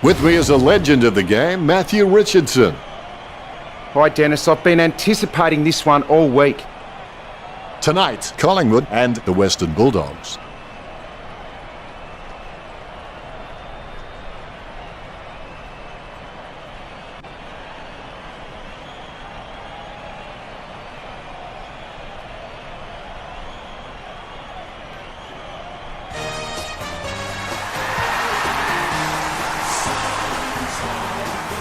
With me is a legend of the game, Matthew Richardson. Hi Dennis, I've been anticipating this one all week. Tonight, Collingwood and the Western Bulldogs.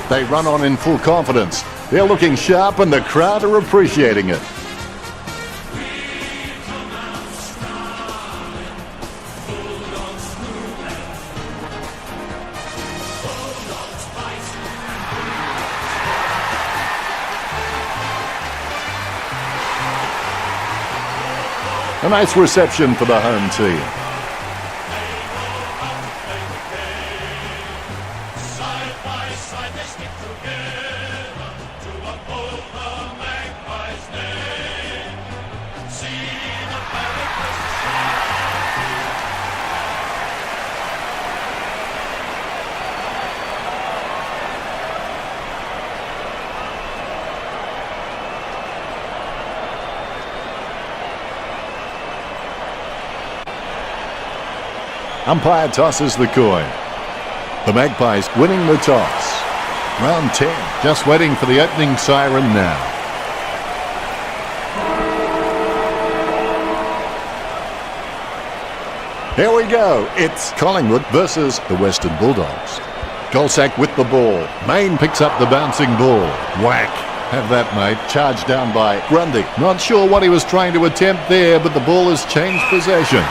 They run on in full confidence. They're looking sharp and the crowd are appreciating it. A nice reception for the home team. Umpire tosses the coin. The Magpies winning the toss. Round 10, just waiting for the opening siren now. Here we go. It's Collingwood versus the Western Bulldogs. Golsack with the ball. Main picks up the bouncing ball. Whack. Have that, mate. Charged down by Grundy. Not sure what he was trying to attempt there, but the ball has changed possession.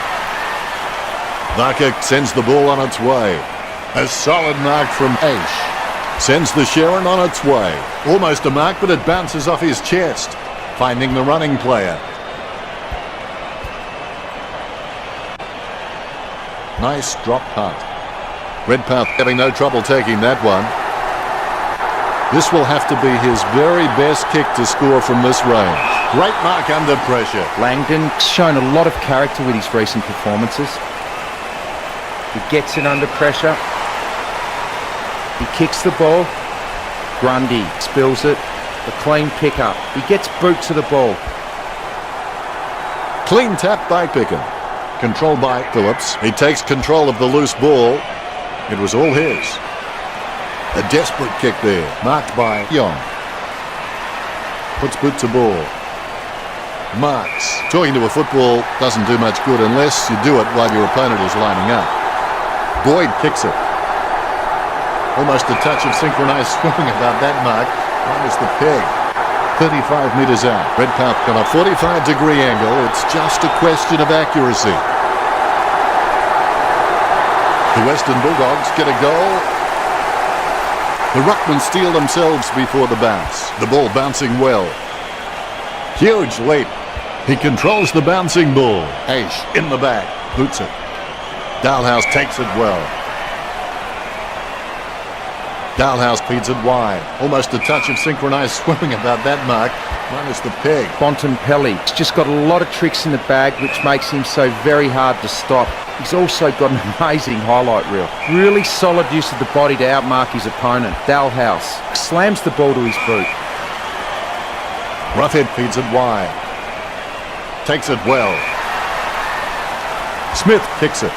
Barker sends the ball on its way. A solid mark from Aish. Sends the Sharon on its way. Almost a mark, but it bounces off his chest. Finding the running player. Nice drop punt. Redpath having no trouble taking that one. This will have to be his very best kick to score from this range. Great mark under pressure. Langdon's shown a lot of character with his recent performances. He gets it under pressure. He kicks the ball. Grundy spills it. A clean pickup. He gets boot to the ball. Clean tap by Pickham. Controlled by Phillips. He takes control of the loose ball. It was all his. A desperate kick there. Marked by Young. Puts boot to ball. Marks. Talking to a football doesn't do much good unless you do it while your opponent is lining up. Boyd kicks it. Almost a touch of synchronised swimming about that mark. Minus the peg. 35 metres out. Redpath got a 45-degree angle. It's just a question of accuracy. The Western Bulldogs get a goal. The Ruckmen steal themselves before the bounce. The ball bouncing well. Huge leap. He controls the bouncing ball. Aish in the back. Boots it. Dalhouse takes it well. Dalhouse feeds it wide. Almost a touch of synchronised swimming about that mark. Minus the peg. Bontempelli's just got a lot of tricks in the bag, which makes him so very hard to stop. He's also got an amazing highlight reel. Really solid use of the body to outmark his opponent. Dalhouse slams the ball to his boot. Roughhead feeds it wide. Takes it well. Smith kicks it.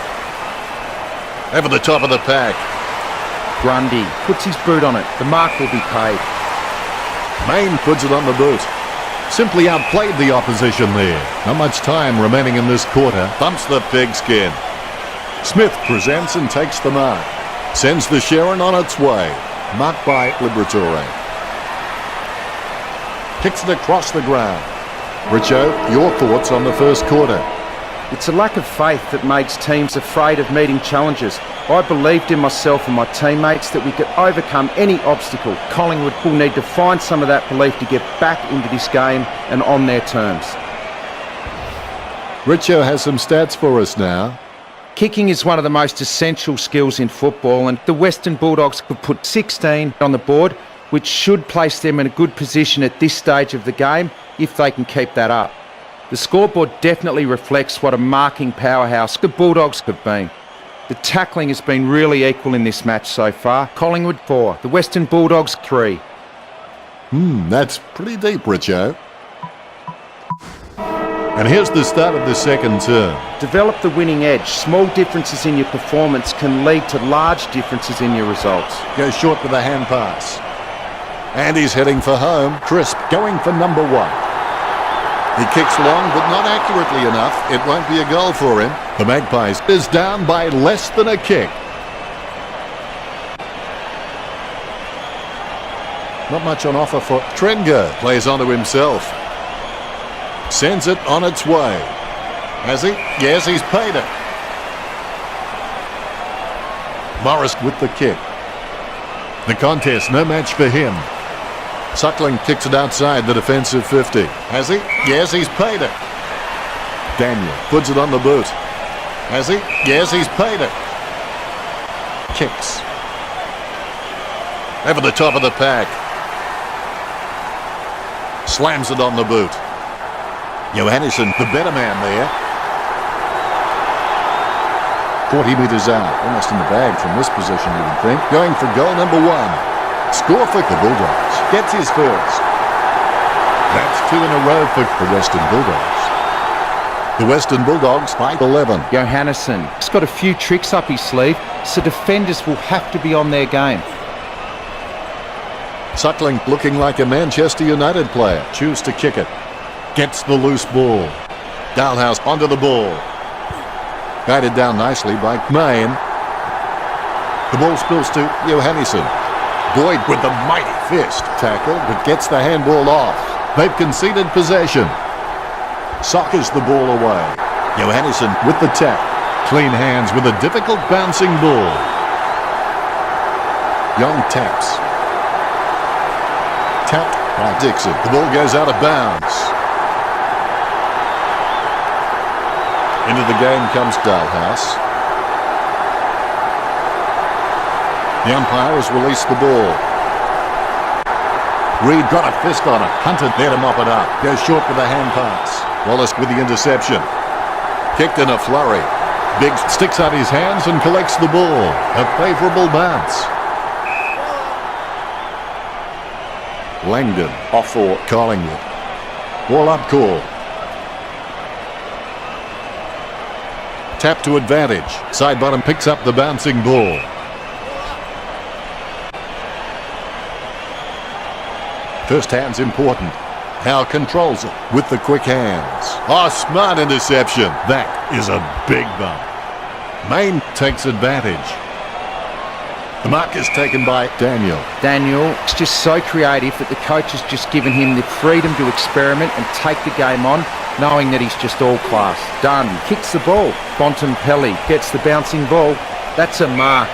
Over the top of the pack. Grundy puts his boot on it. The mark will be paid. Main puts it on the boot. Simply outplayed the opposition there. Not much time remaining in this quarter. Bumps the pigskin. Smith presents and takes the mark. Sends the Sharon on its way. Marked by Liberatore. Kicks it across the ground. Richo, your thoughts on the first quarter? It's a lack of faith that makes teams afraid of meeting challenges. I believed in myself and my teammates that we could overcome any obstacle. Collingwood will need to find some of that belief to get back into this game and on their terms. Richo has some stats for us now. Kicking is one of the most essential skills in football, and the Western Bulldogs could put 16 on the board, which should place them in a good position at this stage of the game if they can keep that up. The scoreboard definitely reflects what a marking powerhouse the Bulldogs have been. The tackling has been really equal in this match so far. Collingwood 4, the Western Bulldogs 3. That's pretty deep, Richo. And here's the start of the second term. Develop the winning edge. Small differences in your performance can lead to large differences in your results. Goes short with a hand pass. And he's heading for home. Crisp going for number 1. He kicks long, but not accurately enough. It won't be a goal for him. The Magpies is down by less than a kick. Not much on offer for Trengo. Plays onto himself. Sends it on its way. Has he? Yes, he's paid it. Morris with the kick. The contest, no match for him. Suckling kicks it outside the defensive 50. Has he? Yes, he's paid it. Daniel puts it on the boot. Has he? Yes, he's paid it. Kicks. Over the top of the pack. Slams it on the boot. Johannesson, the better man there. 40 metres out. Almost in the bag from this position, you would think. Going for goal number 1. Score for the Bulldogs. Gets his first. That's 2 in a row for the Western Bulldogs. The Western Bulldogs by 11. Johannesson has got a few tricks up his sleeve, so defenders will have to be on their game. Suckling looking like a Manchester United player. Choose to kick it. Gets the loose ball. Dalhouse onto the ball. Guided down nicely by Main. The ball spills to Johannesson. Boyd with the mighty fist tackle, but gets the handball off. They've conceded possession. Sockers the ball away. Johannesson with the tap. Clean hands with a difficult bouncing ball. Young taps. Tapped by Dixon. The ball goes out of bounds. Into the game comes Dalhouse. The umpire has released the ball. Reed got a fist on it. Hunted there to mop it up. Goes short with a hand pass. Wallace with the interception. Kicked in a flurry. Biggs sticks out his hands and collects the ball. A favourable bounce. Langdon off for Collingwood. Ball up call. Tap to advantage. Side bottom picks up the bouncing ball. First hand's important. Howe controls it with the quick hands. Oh, smart interception. That is a big bump. Main takes advantage. The mark is taken by Daniel. Daniel is just so creative that the coach has just given him the freedom to experiment and take the game on, knowing that he's just all class. Dunn kicks the ball. Bontempelli gets the bouncing ball. That's a mark.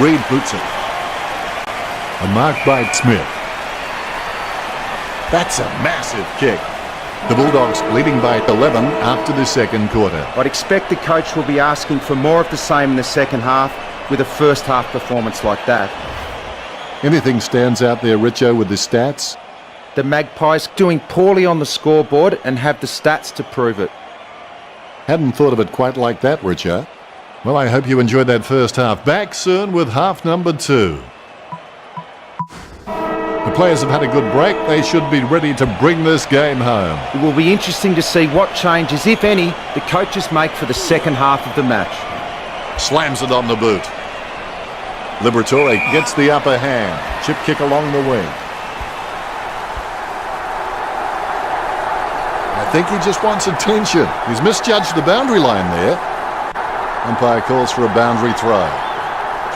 Reed boots it. A mark by Smith. That's a massive kick. The Bulldogs leading by 11 after the second quarter. I'd expect the coach will be asking for more of the same in the second half with a first half performance like that. Anything stands out there, Richo, with the stats? The Magpies doing poorly on the scoreboard and have the stats to prove it. Hadn't thought of it quite like that, Richo. Well, I hope you enjoyed that first half. Back soon with half number 2. The players have had a good break. They should be ready to bring this game home. It will be interesting to see what changes, if any, the coaches make for the second half of the match. Slams it on the boot. Liberatore gets the upper hand. Chip kick along the wing. I think he just wants attention. He's misjudged the boundary line there. Umpire calls for a boundary throw.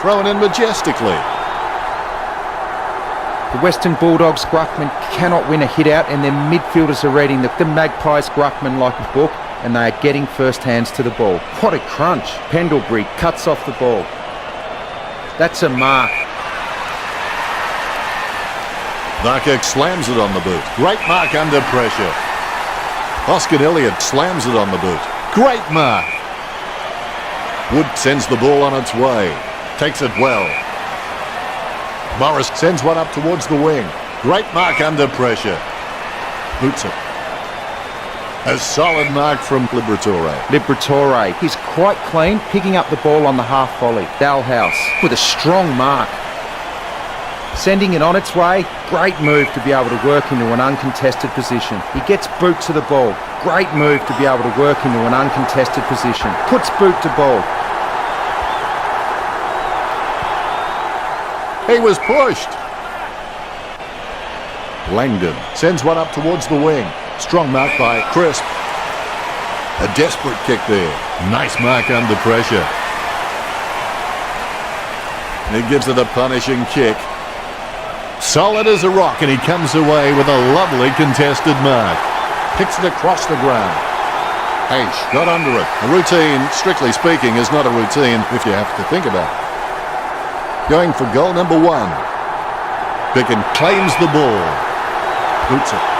Thrown in majestically. The Western Bulldogs Gruckman cannot win a hit out, and their midfielders are reading the Magpies Gruckman like a book, and they are getting first hands to the ball. What a crunch. Pendlebury cuts off the ball. That's a mark. Barker slams it on the boot. Great mark under pressure. Oscar Elliott slams it on the boot. Great mark. Wood sends the ball on its way. Takes it well. Morris sends one up towards the wing. Great mark under pressure. Boots it. A solid mark from Liberatore. He's quite clean, picking up the ball on the half volley. Dalhouse with a strong mark. Sending it on its way. Great move to be able to work into an uncontested position. He gets boot to the ball. Great move to be able to work into an uncontested position. Puts boot to ball. He was pushed. Langdon sends one up towards the wing. Strong mark by Crisp. A desperate kick there. Nice mark under pressure. He gives it a punishing kick. Solid as a rock, and he comes away with a lovely contested mark. Kicks it across the ground. H got under it. A routine, strictly speaking, is not a routine if you have to think about it. Going for goal number 1. Picken claims the ball. Boots it.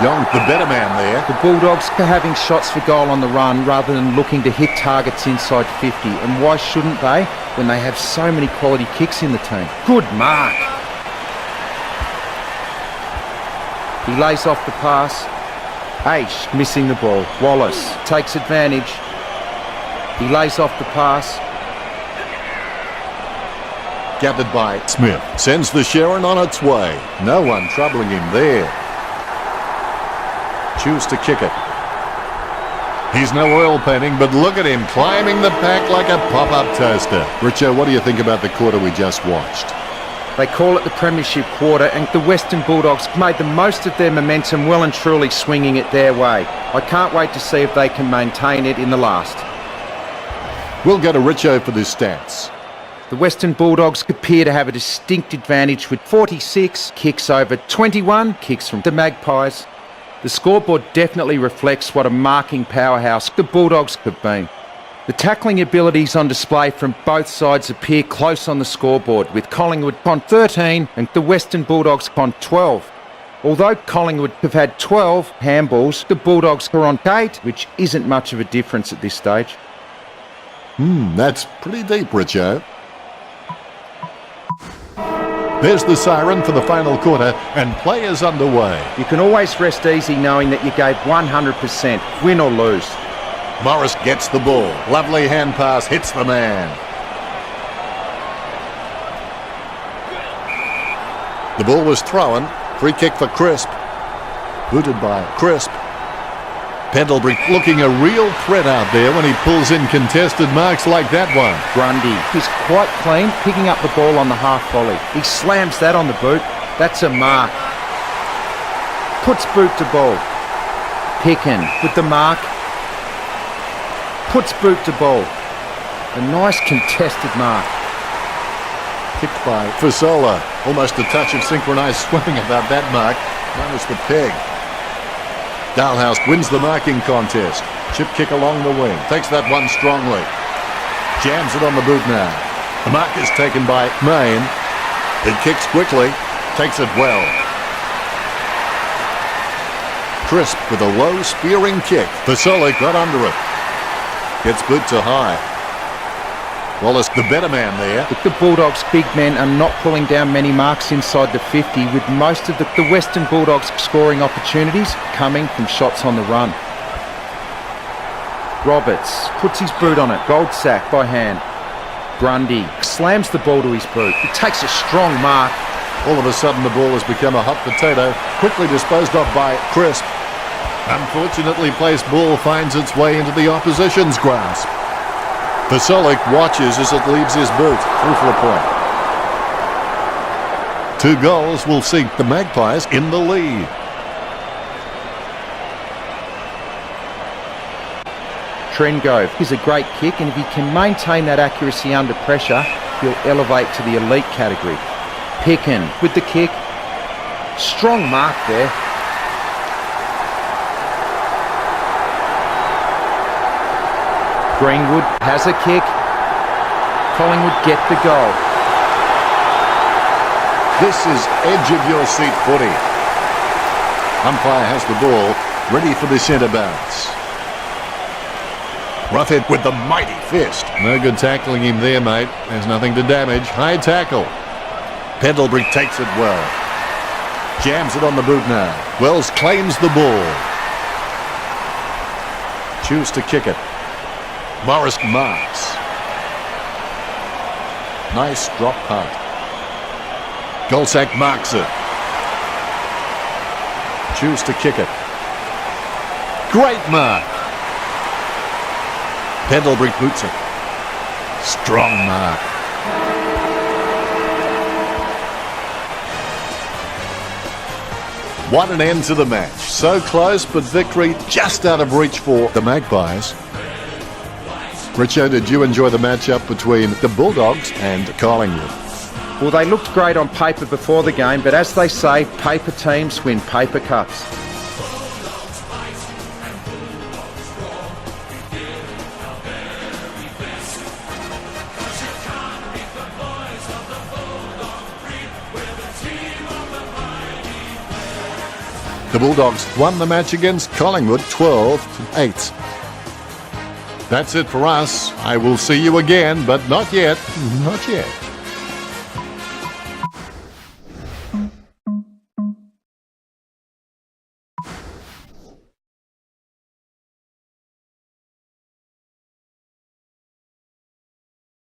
Young, the better man there. The Bulldogs are having shots for goal on the run rather than looking to hit targets inside 50. And why shouldn't they when they have so many quality kicks in the team? Good mark. He lays off the pass. H missing the ball. Wallace takes advantage. He lays off the pass. Gathered by Smith. Sends the Sharon on its way. No one troubling him there. Choose to kick it. He's no oil painting, but look at him climbing the pack like a pop-up toaster. Richo, what do you think about the quarter we just watched? They call it the Premiership quarter, and the Western Bulldogs made the most of their momentum, well and truly swinging it their way. I can't wait to see if they can maintain it in the last. We'll go to Richo for the stats. The Western Bulldogs appear to have a distinct advantage with 46 kicks over 21 kicks from the Magpies. The scoreboard definitely reflects what a marking powerhouse the Bulldogs have been. The tackling abilities on display from both sides appear close on the scoreboard, with Collingwood on 13 and the Western Bulldogs on 12. Although Collingwood have had 12 handballs, the Bulldogs are on 8, which isn't much of a difference at this stage. That's pretty deep, Richo. There's the siren for the final quarter, and play is underway. You can always rest easy knowing that you gave 100%, win or lose. Morris gets the ball. Lovely hand pass, hits the man. The ball was thrown. Free kick for Crisp. Booted by Crisp. Pendlebury looking a real threat out there when he pulls in contested marks like that one. Grundy is quite clean, picking up the ball on the half volley. He slams that on the boot. That's a mark. Puts boot to ball. Picken with the mark. Puts boot to ball. A nice contested mark. Kicked by Fasola. Almost a touch of synchronised swimming about that mark. Minus the peg. Dalhouse wins the marking contest. Chip kick along the wing. Takes that one strongly. Jams it on the boot now. The mark is taken by Main. It kicks quickly. Takes it well. Crisp with a low spearing kick. Fasoli got under it. Gets boot to high. Wallace, the better man there. But the Bulldogs' big men are not pulling down many marks inside the 50, with most of the Western Bulldogs scoring opportunities coming from shots on the run. Roberts puts his boot on it. Goldsack by hand. Grundy slams the ball to his boot. He takes a strong mark. All of a sudden the ball has become a hot potato. Quickly disposed of by Crisp. Unfortunately placed ball finds its way into the opposition's grasp. Fasolic watches as it leaves his boot. Through for a point. 2 goals will see the Magpies in the lead. Trengove is a great kick, and if he can maintain that accuracy under pressure, he'll elevate to the elite category. Picken with the kick. Strong mark there. Greenwood has a kick. Collingwood get the goal. This is edge-of-your-seat footy. Umpire has the ball, ready for the centre bounce. Roughhead with the mighty fist. No good tackling him there, mate. There's nothing to damage. High tackle. Pendlebury takes it well. Jams it on the boot now. Wells claims the ball. Choose to kick it. Morris marks. Nice drop punt. Golsack marks it. Choose to kick it. Great mark. Pendlebury boots it. Strong mark. What an end to the match. So close, but victory just out of reach for the Magpies. Richo, did you enjoy the matchup between the Bulldogs and Collingwood? Well, they looked great on paper before the game, but as they say, paper teams win paper cups. The Bulldogs won the match against Collingwood 12-8. That's it for us. I will see you again, but not yet. Not yet.